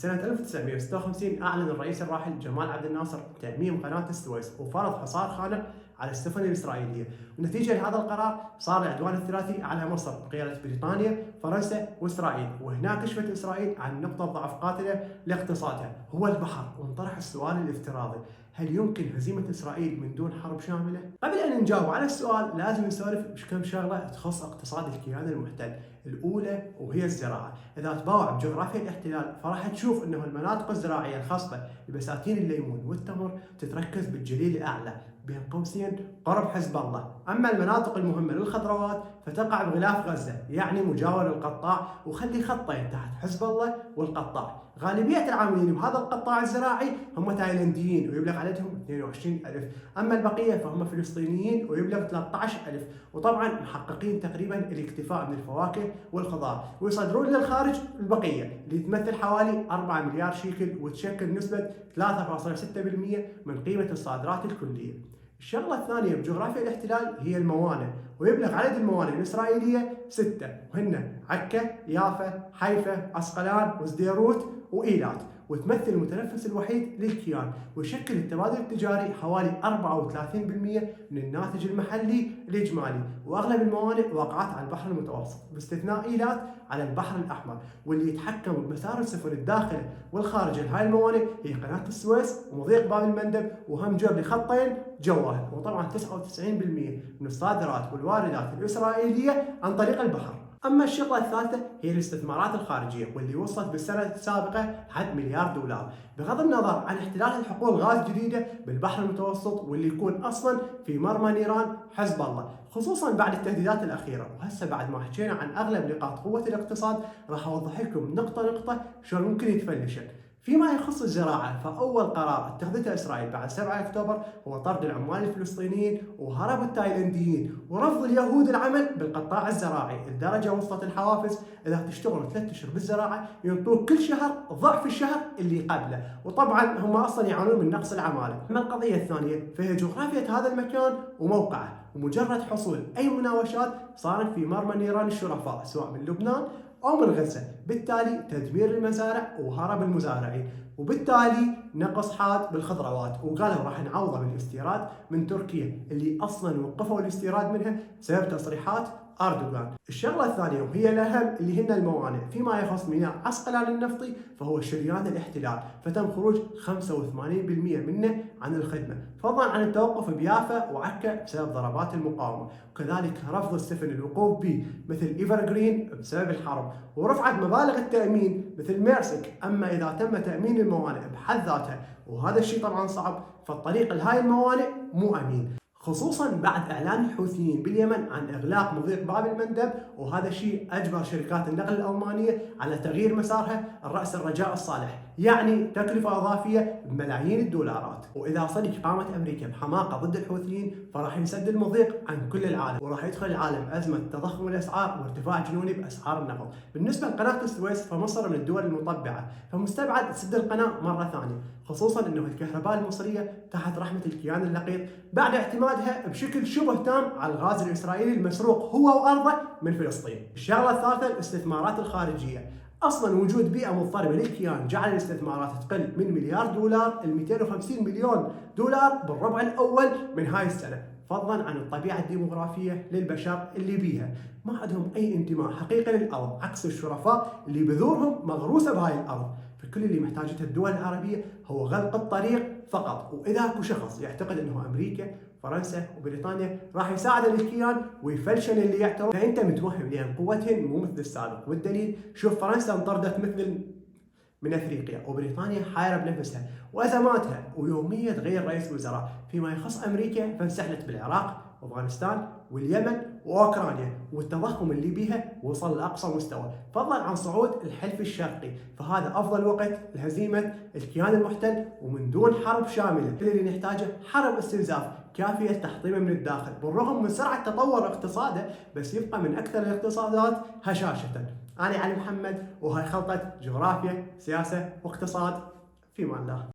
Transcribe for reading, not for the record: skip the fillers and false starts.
سنة 1956 أعلن الرئيس الراحل جمال عبد الناصر تأميم قناة السويس وفرض حصار خانق على السفن الإسرائيلية، ونتيجة لهذا القرار صار العدوان الثلاثي على مصر بقيادة بريطانيا، فرنسا وإسرائيل، وهنا كشفت إسرائيل عن نقطة ضعف قاتلة لاقتصادها هو البحر، وانطرح السؤال الافتراضي: هل يمكن هزيمة إسرائيل من دون حرب شاملة؟ قبل أن نجاوب على السؤال لازم نسولف بكم شغلة تخص اقتصاد الكيان المحتل. الأولى وهي الزراعة. إذا تباوع بجغرافيا الاحتلال فراح تشوف أنه المناطق الزراعية الخصبة لبساتين الليمون والتمر تتركز بالجليل الأعلى بين قوسين قرب حزب الله، أما المناطق المهمة للخضروات فتقع بغلاف غزة، يعني مجاور القطاع، وخلي خطين تحت حزب الله والقطاع. غالبية العاملين بهذا القطاع الزراعي هم تايلنديين ويبلغ عددهم 22,000، أما البقية فهم فلسطينيين ويبلغ 13,000، وطبعا محققين تقريبا الاكتفاء من الفواكه والخضار، ويصدرون للخارج البقية اللي تمثل حوالي 4 مليار شيكل وتشكل نسبة 3.6% من قيمة الصادرات الكلية. الشغلة الثانية بجغرافيا الاحتلال هي الموانئ، ويبلغ عدد الموانئ الإسرائيلية 6، وهن عكا، يافا، حيفا، عسقلان، وسديروت وإيلات، وتمثل المتنفس الوحيد للكيان، ويشكل التبادل التجاري حوالي 34% من الناتج المحلي الإجمالي، وأغلب الموانئ واقعات على البحر المتوسط باستثناء إيلات على البحر الأحمر، واللي يتحكم بمسار السفن الداخلة والخارجة لهاي الموانئ هي قناة السويس ومضيق باب المندب، وهم جر لخطين جواهر، وطبعا 99% من الصادرات والواردات الإسرائيلية عن طريق البحر. أما الشغلة الثالثة هي الاستثمارات الخارجية، واللي وصلت بالسنة السابقة حد $1,000,000,000، بغض النظر عن احتلال الحقول غاز جديدة بالبحر المتوسط، واللي يكون أصلا في مرمى نيران حزب الله، خصوصا بعد التهديدات الأخيرة. وهسه بعد ما حكينا عن أغلب نقاط قوة الاقتصاد راح أوضح لكم نقطة نقطة شلون ممكن يتفلشن. فيما يخص الزراعة فأول قرار اتخذته إسرائيل بعد 7 أكتوبر هو طرد العمال الفلسطينيين وهرب التايلنديين ورفض اليهود العمل بالقطاع الزراعي، لدرجة وصلت الحوافز إذا تشتغل 3 أشهر بالزراعة ينطوك كل شهر ضعف الشهر اللي قبله، وطبعا هم أصلا يعانون من نقص العمالة. أما القضية الثانية فهي جغرافية هذا المكان وموقعه، ومجرد حصول أي مناوشات صارت في مرمى نيران الشرفاء سواء من لبنان أو من غزة، بالتالي تدمير المزارع وهرب المزارعين، وبالتالي نقص حاد بالخضروات، وقالوا راح نعوضه بالاستيراد من تركيا اللي أصلا وقفوا الاستيراد منها بسبب تصريحات أردوغان. الشغلة الثانية وهي الأهم اللي هن الموانئ. فيما يخص ميناء عسقلان النفطي فهو شريان الاحتلال، فتم خروج 85% منه عن الخدمة، فضلا عن التوقف بيافا وعكا بسبب ضربات المقاومة، وكذلك رفض السفن الوقوف به مثل إيفرغرين بسبب الحرب، ورفعت مبالغ التأمين مثل ميرسك. أما إذا تم تأمين الموانئ بحد ذاتها وهذا الشيء طبعا صعب، فالطريق لهاي الموانئ مو أمين، خصوصا بعد اعلان الحوثيين باليمن عن اغلاق مضيق باب المندب، وهذا الشيء اجبر شركات النقل الالمانيه على تغيير مسارها الراس الرجاء الصالح، يعني تكلفه اضافيه بملايين الدولارات. واذا صدق قامت امريكا بحماقه ضد الحوثيين فراح ينسد المضيق عن كل العالم، وراح يدخل العالم ازمه تضخم الاسعار وارتفاع جنوني باسعار النفط. بالنسبه لقناه السويس فمصر من الدول المطبعه، فمستبعد تسد القناه مره ثانيه، خصوصا انه الكهرباء المصريه تحت رحمه الكيان اللقيط بعد اعتمادها بشكل شبه تام على الغاز الاسرائيلي المسروق هو وارضه من فلسطين. الشغله الثالثه الاستثمارات الخارجيه. اصلا وجود بيئه مضطربه للكيان جعل الاستثمارات تقل من $1,000,000,000 ل $250 مليون بالربع الاول من هاي السنه، فضلا عن الطبيعه الديموغرافيه للبشر اللي بيها ما عندهم اي انتماء حقيقي للارض، عكس الشرفاء اللي بذورهم مغروسه بهاي الارض. فكل اللي محتاجته الدول العربيه هو غلق الطريق فقط، واذا اكو شخص يعتقد انه امريكا فرنسا وبريطانيا راح يساعد الكيان ويفلشن اللي يعترض فانت متوهم، لان قوتهن مو مثل السابق. والدليل شوف فرنسا انطردت مثل من افريقيا، وبريطانيا حايره بنفسها وازماتها ويوميا تغير رئيس وزراء. فيما يخص امريكا فانسحلت بالعراق وافغانستان واليمن واوكرانيا، والتضخم اللي بيها وصل لاقصى مستوى، فضلا عن صعود الحلف الشرقي. فهذا افضل وقت لهزيمه الكيان المحتل ومن دون حرب شامله، كل اللي نحتاجه حرب استنزاف كافيه لتحطيمه من الداخل. بالرغم من سرعه تطور اقتصاده بس يبقى من اكثر الاقتصادات هشاشه. انا علي محمد، وهاي خلطه جغرافيا سياسه واقتصاد. في امان الله.